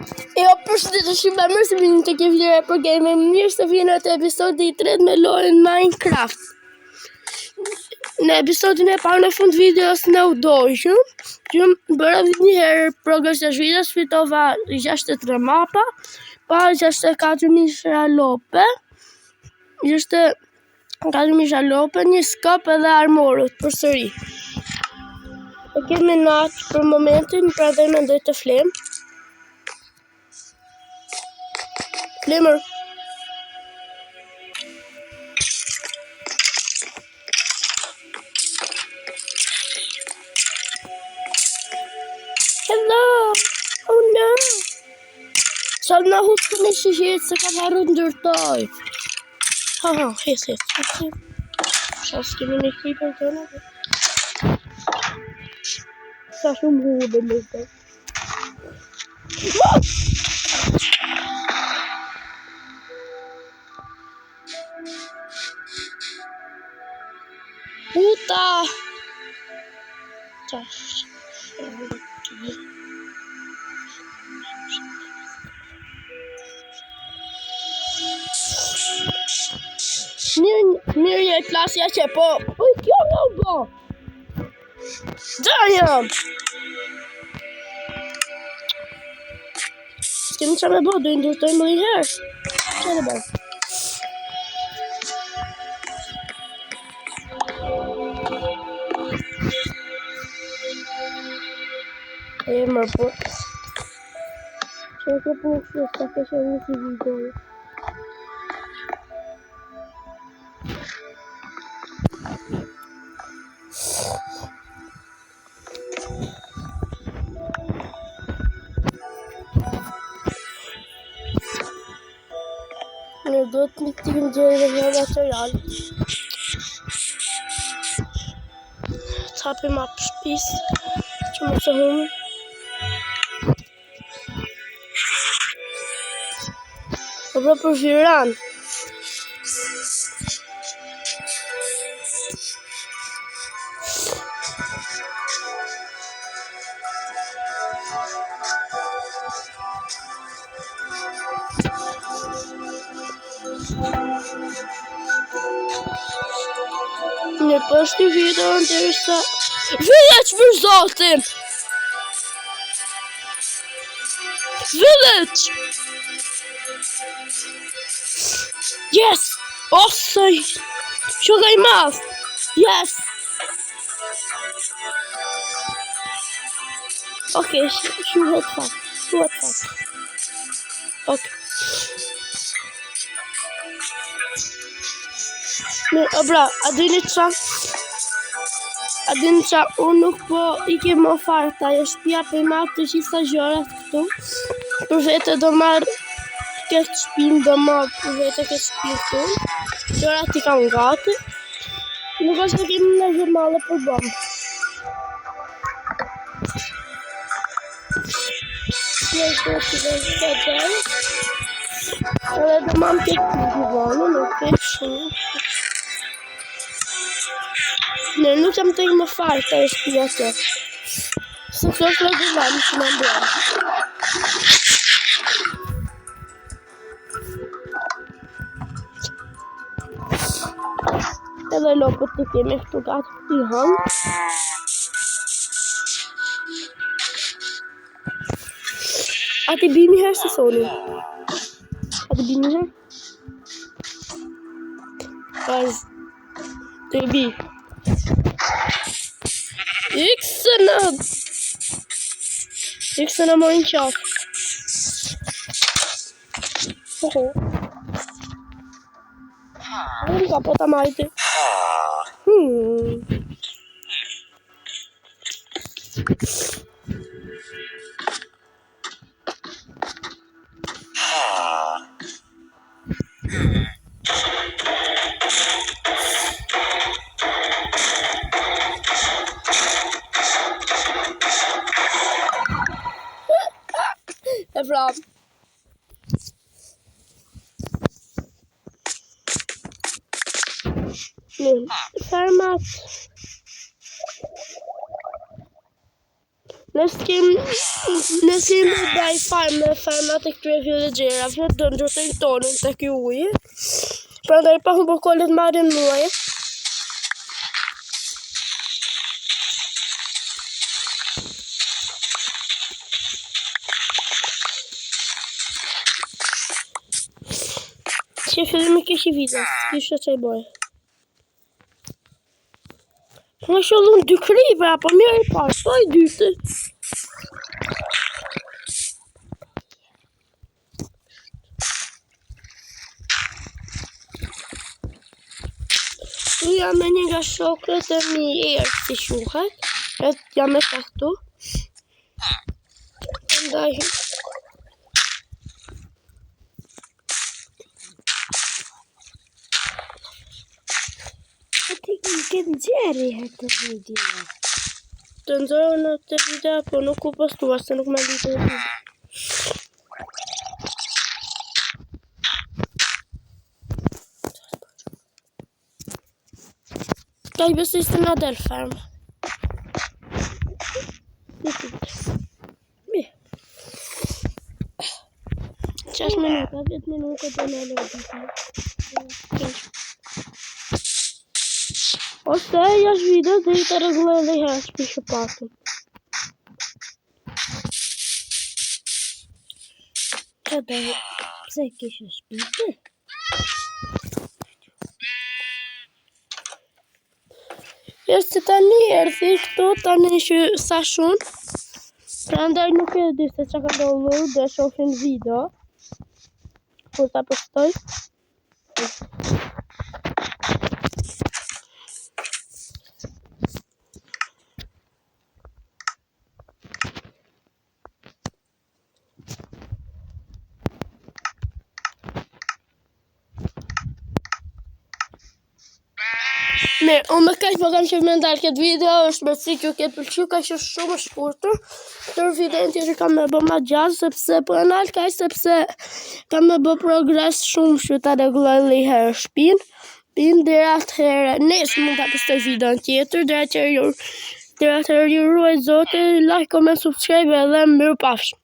Jo, përshëndetje shumë mirë se vini të video për game. Mirë se vini te episodi I 3 me lojën Minecraft. Në episodin e parë në fund videos në u dojshëm, që bëra një herë progres të videos, fitova 63 mapa, pa 64.000 shalope, 64.000 shalope, një skop edhe armorut për sëri. E kemi natë për momentin, pra dhe me ndoj të flemë. Flimmer. Hello. Oh no. Sal na husë në shishit se ka marrë ndërtoj. Ha, hes. Sa s'kemi një creeper të në. Sa shumë hudë në të. Puta! Mirë je plasja që po. Oj, kjo në bo. Där jam. S'kemi qa me bo, do I ndërtojmë më një herë. Qa dhe bo? E më po. Që ke po që s'ka kështë një si videoje. Në do të një tim gjeri dhe një material. Të hapim apë shpis që më të humë. Për përfiran. Në përshti video në të rishta Village për zotin! Village! Yes! Osoj! Shuka I madh! Yes! Okay, shuhet fakt. Okay. Bra, a dini qa? Unë nuk po I ke më farta, e shpia për marrë të gjitha gjërat këtu. Për vete do marrë këtë shpin, do marrë për vete këtë shpin këtu. Gjërat I kam gati. Nuk është të kemi në gjërmale për bëmë. Në është të vete të gjërë. Edhe do marrë këtë gjëvone, nuk këtë shumë. Në nuk jam të I më farta e shpia të. Se kjo është në gjëvami që në mbërë. Edhe lopët të kemi këtu gati të I hëmë. A ti bimi herë si soni? A ti bimi herë? Paz. Të bi. Ikse në mojnë qafë. Në ka pota majti. E vrap. Fermat. Nëse më daj farmat e këtyre villagjerave, do ndërtojnë tonën të ky uji. Prandaj pa humbur kolet marrin muaj. Që fillimi kish I videos, kisha çaj bëj. Në shollun 2 kripe, apo mirë I parë, po I dytë. Jam me një nga shokët e mi erë si shuhet, jam me këtu. Ndaj... Këtë gjeri të video. Të nxorë në të video, po nuk u postuar, se nuk me litë në video. Ka I besoj se nga del ferm. Mirë. 6 minuta, 10 minuta të në lërë. Ose jash video dhe I të rregulloj edhe herë shpishu patëm. Këtë pse kishe shpite? Se tani erdhi këtu, tani që sa shumë. Prandaj nuk e di se çka ka ndodhur, do shohim video. Kur ta postoj. Mirë, unë më kaq po kam qef me ndalë këtë video, është me si që këtë pëlqy, ka që shumë shkurtër. Tërë videon tjetër kam me bë ma gjatë, sepse po e nalë kaq, sepse kam me bë progres shumë që ta rregulloj edhe herë shpinë. Deri atëherë, nesër mund ta postoj videon tjetër, deri atëherë ju ruaj Zoti, like, comment, subscribe edhe mirupafshim.